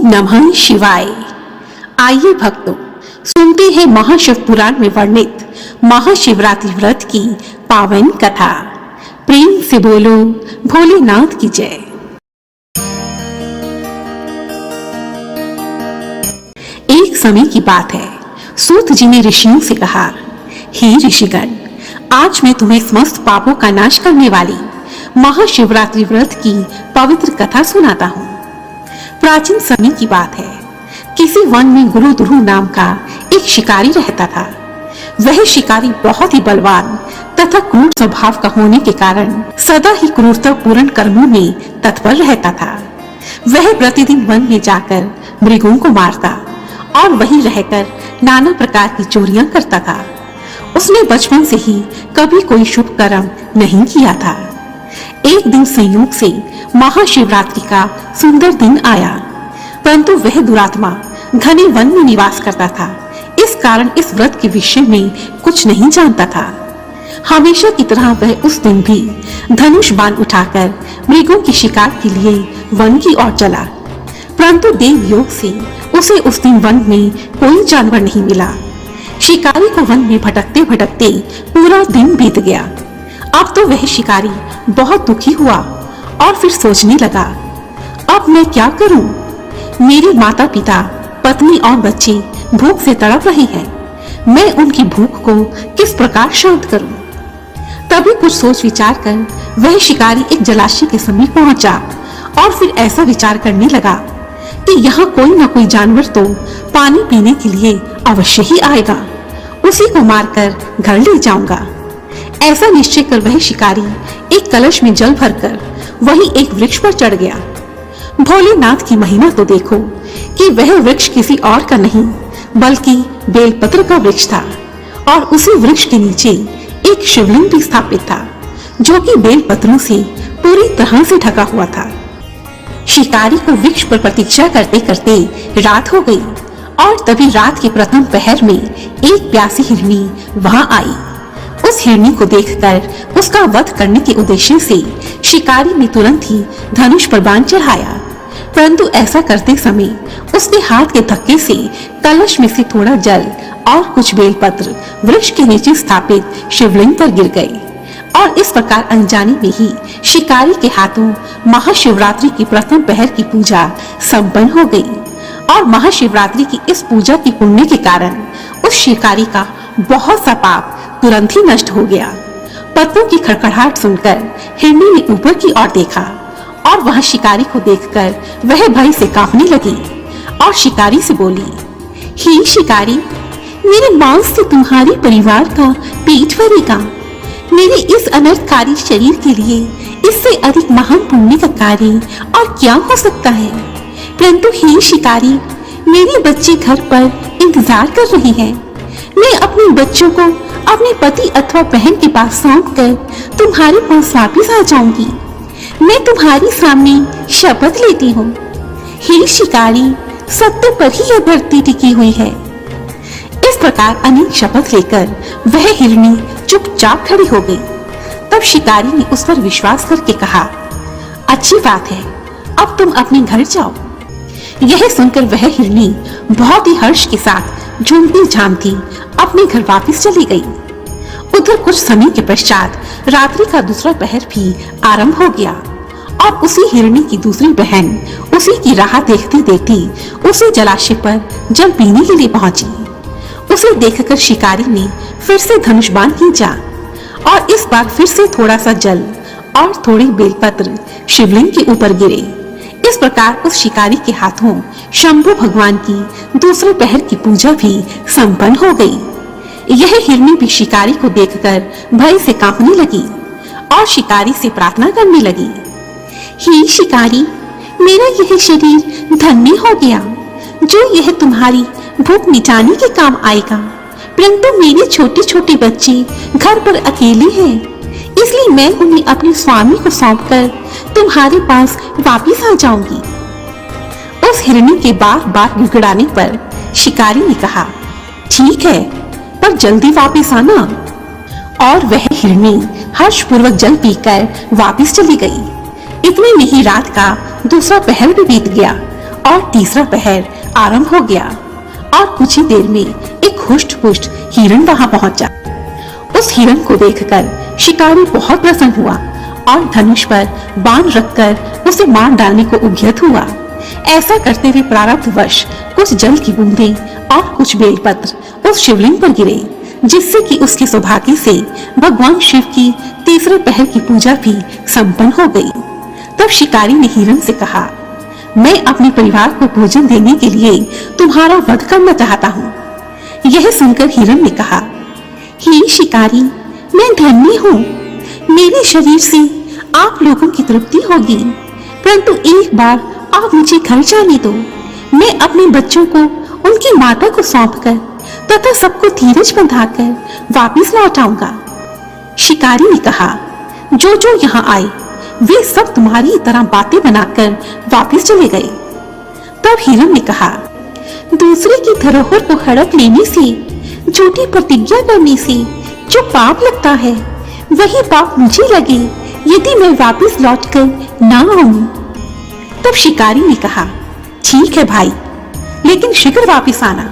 नमः शिवाय। आइए भक्तों, सुनते हैं महाशिव पुराण में वर्णित महाशिवरात्रि व्रत की पावन कथा। प्रेम से बोलो भोलेनाथ की जय। एक समय की बात है, सूत जी ने ऋषियों से कहा, हे ऋषिगण, आज मैं तुम्हें समस्त पापों का नाश करने वाली महाशिवरात्रि व्रत की पवित्र कथा सुनाता हूँ। प्राचीन समय की बात है, किसी वन में गुरु ध्रुव नाम का एक शिकारी रहता था। वह शिकारी बहुत ही बलवान तथा क्रूर स्वभाव का होने के कारण सदा ही क्रूरतापूर्ण कर्मों में तत्पर रहता था। वह प्रतिदिन वन में जाकर मृगों को मारता और वहीं रहकर नाना प्रकार की चोरियां करता था। उसने बचपन से ही कभी कोई शुभ कर्म नहीं किया था। एक दिन संयोग से महाशिवरात्रि का सुंदर दिन आया, परंतु वह दुरात्मा घने वन में निवास करता था। इस कारण इस व्रत के विषय में कुछ नहीं जानता था। हमेशा की तरह वह उस दिन भी धनुष बाण उठाकर मृगों की शिकार के लिए वन की ओर चला, परंतु देव योग से उसे उस दिन वन में कोई जानवर नहीं मिला। शिकारी को वन में भटकते भटकते पूरा दिन बीत गया। अब तो वह शिकारी बहुत दुखी हुआ और फिर सोचने लगा, अब मैं क्या करूं? मेरे माता पिता, पत्नी और बच्चे भूख से तड़प रहे हैं। मैं उनकी भूख को किस प्रकार शांत करूं? तभी कुछ सोच विचार कर वह शिकारी एक जलाशय के समीप पहुंचा और फिर ऐसा विचार करने लगा कि यहाँ कोई न कोई जानवर तो पानी पीने के लिए अवश्य ही आएगा। उसी को मारकर घर ले जाऊंगा। ऐसा निश्चय कर वह शिकारी एक कलश में जल भरकर वहीं एक वृक्ष पर चढ़ गया। भोलेनाथ की महिमा तो देखो कि वह वृक्ष किसी और का नहीं बल्कि बेलपत्र का वृक्ष था और उसी वृक्ष के नीचे एक शिवलिंग भी स्थापित था, जो कि बेलपत्रों से पूरी तरह से ढका हुआ था। शिकारी को वृक्ष पर प्रतीक्षा करते करते रात हो गई और तभी रात के प्रथम पहर में एक प्यासी हिरनी वहां आई। उस हिरनी को देखकर उसका वध करने के उद्देश्य से शिकारी ने तुरंत ही धनुष पर बाण चढ़ाया, परंतु ऐसा करते समय उसके हाथ के धक्के से कलश में से थोड़ा जल और कुछ बेलपत्र वृक्ष के नीचे स्थापित शिवलिंग पर गिर गए और इस प्रकार अनजाने में ही शिकारी के हाथों महाशिवरात्रि की प्रथम पहर की पूजा संपन्न हो गई। और महाशिवरात्रि की इस पूजा की पुण्य के कारण उस शिकारी का बहुत सा पाप तुरंत ही नष्ट हो गया। पत्तों की खड़खड़ाहट सुनकर हिरनी ने ऊपर की ओर देखा और वह शिकारी को देखकर वह भय से कांपने लगी और शिकारी से बोली, हे शिकारी, मेरे मांस से तुम्हारे परिवार का पेट भरेगा। मेरे इस अनर्थकारी शरीर के लिए इससे अधिक महान पुण्य का कार्य और क्या हो सकता है? परंतु हे शिकारी, मेरे बच्चे घर पर इंतजार कर रहे हैं। मैं अपने बच्चों को अपने पति अथवा बहन के पास सौंप कर तुम्हारे पास वापिस आ जाऊंगी। मैं तुम्हारे सामने शपथ लेती हूँ। हे शिकारी, सत्य पर ही यह धरती टिकी हुई है। इस प्रकार अनेक शपथ लेकर वह हिरनी चुपचाप खड़ी हो गई। तब शिकारी ने उस पर विश्वास करके कहा, अच्छी बात है, अब तुम अपने घर जाओ। यह सुनकर वह हिरनी बहुत ही हर्ष के साथ झूमती झामती अपने घर वापस चली गई। उधर कुछ समय के पश्चात रात्रि का दूसरा पहर भी आरंभ हो गया और उसी हिरनी की दूसरी बहन उसी की राह देखती देखती उसी जलाशय पर जल पीने के लिए पहुंची। उसे देखकर शिकारी ने फिर से धनुष बाण खींचा और इस बार फिर से थोड़ा सा जल और थोड़ी बेलपत्र शिवलिंग के ऊपर गिरे। इस प्रकार उस शिकारी के हाथों शंभु भगवान की दूसरे पहर की पूजा भी संपन्न हो गई। यह हिरनी भी शिकारी को देखकर भय से कांपने लगी और शिकारी से प्रार्थना करने लगी, हे शिकारी, मेरा यह शरीर धन्य हो गया जो यह तुम्हारी भूख मिटाने के काम आएगा, परंतु मेरे छोटे छोटे बच्चे घर पर अकेले हैं, इसलिए मैं उन्हें अपने स्वामी को सौंपकर तुम्हारे पास वापिस आ जाऊंगी। उस हिरनी के बार बार गिड़गिड़ाने पर शिकारी ने कहा, ठीक है, पर जल्दी वापिस आना। और वह हिरनी हर्षपूर्वक जल पीकर वापिस चली गई। इतने में ही रात का दूसरा पहर भी बीत गया और तीसरा पहर आरंभ हो गया और कुछ ही देर में एक हुष्ट-पुष्ट हिरण वहां पहुंचा। उस हिरण को देखकर शिकारी बहुत प्रसन्न हुआ और धनुष पर बाण रखकर उसे मार डालने को उद्यत हुआ। ऐसा करते हुए प्रारब्धवश कुछ जल की बूंदें और कुछ बेलपत्र उस शिवलिंग पर गिरे, जिससे कि उसके सौभाग्य से भगवान शिव की तीसरे पहर की पूजा भी संपन्न हो गई। तब शिकारी ने हिरण से कहा, मैं अपने परिवार को भोजन देने के लिए तुम्हारा वध करना चाहता हूँ। यह सुनकर हिरण ने कहा, हे शिकारी, मैं धन्य हूँ। मेरे शरीर से आप लोगों की तृप्ति होगी, परंतु एक बार आप मुझे घर जाने दो। मैं अपने बच्चों को उनकी माता को सौंपकर तथा सबको धीरज बंधाकर वापिस लौट आऊंगा। शिकारी ने कहा, जो जो यहाँ आए वे सब तुम्हारी तरह बातें बनाकर वापिस चले गए। तब हिरण ने कहा, दूसरे की धरोहर को हड़प लेने से, झूठी प्रतिज्ञा करने से जो पाप लगता है, वही पाप मुझे लगे यदि मैं वापिस लौटकर ना आऊं। तब शिकारी ने कहा, ठीक है भाई, लेकिन शीघ्र वापिस आना।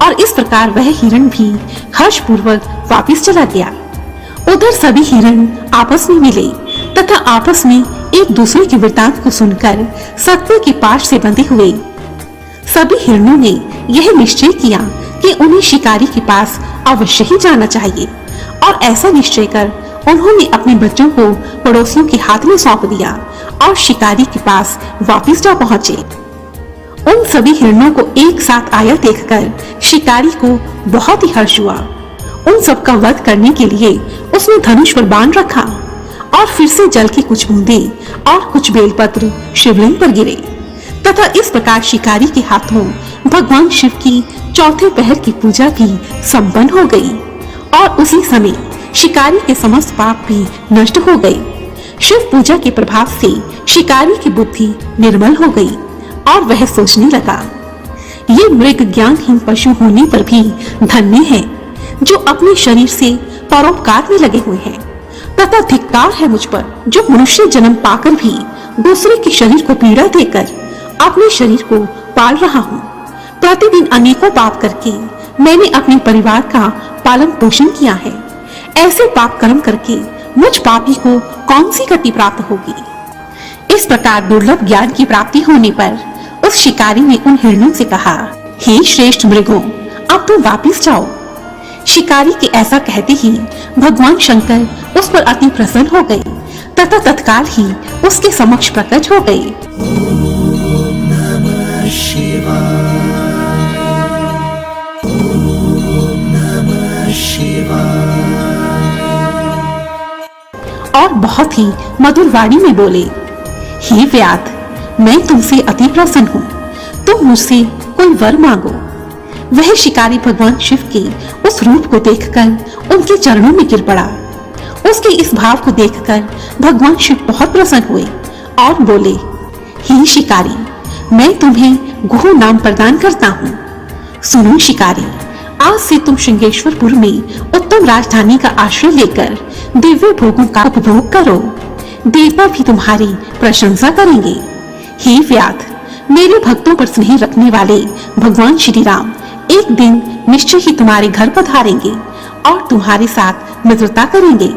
और इस प्रकार वह हिरण भी हर्षपूर्वक वापिस चला गया। उधर सभी हिरण आपस में मिले तथा आपस में एक दूसरे के वृतांत को सुनकर सत्य के पाश से बंधे हुए। सभी हिरणों ने यह निश्चय किया कि उन्हें शिकारी के पास अवश्य ही जाना चाहिए, और ऐसा निश्चय कर उन्होंने अपने बच्चों को पड़ोसियों के हाथ में सौंप दिया और शिकारी के पास वापिस जा पहुंचे। उन सभी हिरणों को एक साथ आया देखकर शिकारी को बहुत ही हर्ष हुआ। उन सब का वध करने के लिए उसने धनुष पर बाण रखा और फिर से जल की कुछ बूंदें और कुछ बेलपत्र शिवलिंग पर गिरे तथा इस प्रकार शिकारी के हाथों भगवान शिव की चौथे पहर की पूजा भी संपन्न हो गई और उसी समय शिकारी के समस्त पाप भी नष्ट हो गए। शिव पूजा के प्रभाव से शिकारी की बुद्धि निर्मल हो गई और वह सोचने लगा, ये मृग ज्ञानहीन पशु होने पर भी धन्य है जो अपने शरीर से परोपकार में लगे हुए हैं, तथा धिक्कार है मुझ पर जो मनुष्य जन्म पाकर भी दूसरे के शरीर को पीड़ा देकर अपने शरीर को पाल रहा हूँ। प्रतिदिन अनेकों पाप करके मैंने अपने परिवार का पालन पोषण किया है। ऐसे पाप कर्म करके मुझ पापी को कौन सी गति प्राप्त होगी। इस प्रकार दुर्लभ ज्ञान की प्राप्ति होने पर उस शिकारी ने उन हिरणों से कहा, हे श्रेष्ठ मृगों, अब तुम वापिस जाओ। शिकारी के ऐसा कहते ही भगवान शंकर उस पर अति प्रसन्न हो गए तथा तत्काल ही उसके समक्ष प्रकट हो गए। ओम नमः शिवाय, ओम नमः शिवाय। और बहुत ही मधुर वाणी में बोले, हे व्याध, मैं तुमसे अति प्रसन्न हूँ, तुम मुझसे कोई वर मांगो। वह शिकारी भगवान शिव के उस रूप को देखकर उनके चरणों में गिर पड़ा। उसके इस भाव को देखकर भगवान शिव बहुत प्रसन्न हुए और बोले, हे शिकारी, मैं तुम्हें गुह नाम प्रदान करता हूँ। सुनो शिकारी, आज से तुम श्रृंगेश्वरपुर में उत्तम राजधानी का आश्रय लेकर दिव्य भोगों का उपभोग करो। देवता भी तुम्हारी प्रशंसा करेंगे। हे व्याध, मेरे भक्तों पर स्नेह रखने वाले भगवान श्री राम एक दिन निश्चय ही तुम्हारे घर पधारेंगे और तुम्हारे साथ मित्रता करेंगे।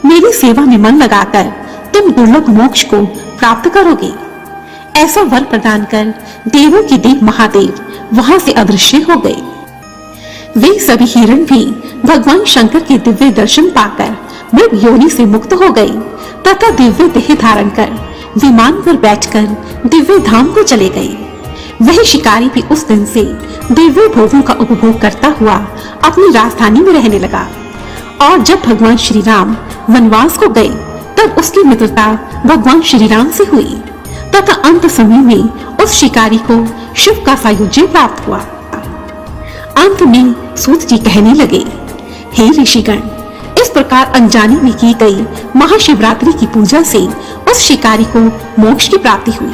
मेरी सेवा में मन लगाकर तुम दुर्लभ मोक्ष को प्राप्त करोगे। ऐसा वर प्रदान कर देवों के देव महादेव वहां से अदृश्य हो गए। वे सभी हिरण भी भगवान शंकर के दिव्य दर्शन पाकर मृग योनि से मुक्त हो गए तथा दिव्य देह धारण कर विमान पर बैठकर दिव्य धाम को चले गए। वह शिकारी भी उस दिन से दिव्य भोगों का उपभोग करता हुआ अपनी राजधानी में रहने लगा। और जब भगवान श्री राम वनवास को गए तब उसकी मित्रता भगवान श्री राम से हुई तथा अंत समय में उस शिकारी को शिव का सायुज्य प्राप्त हुआ। अंत में सूत जी कहने लगे, हे ऋषिगण, इस प्रकार अनजाने में की गई महाशिवरात्रि की पूजा से उस शिकारी को मोक्ष की प्राप्ति हुई।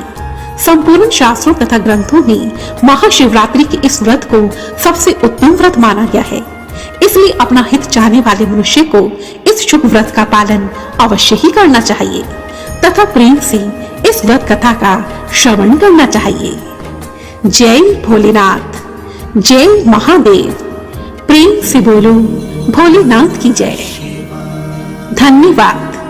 संपूर्ण शास्त्रों तथा ग्रंथों में महाशिवरात्रि के इस व्रत को सबसे उत्तम व्रत माना गया है। इसलिए अपना हित चाहने वाले मनुष्य को इस शुभ व्रत का पालन अवश्य ही करना चाहिए तथा प्रेम से इस व्रत कथा का श्रवण करना चाहिए। जय भोलेनाथ, जय महादेव। प्रेम से बोलो भोलेनाथ की जय। धन्यवाद।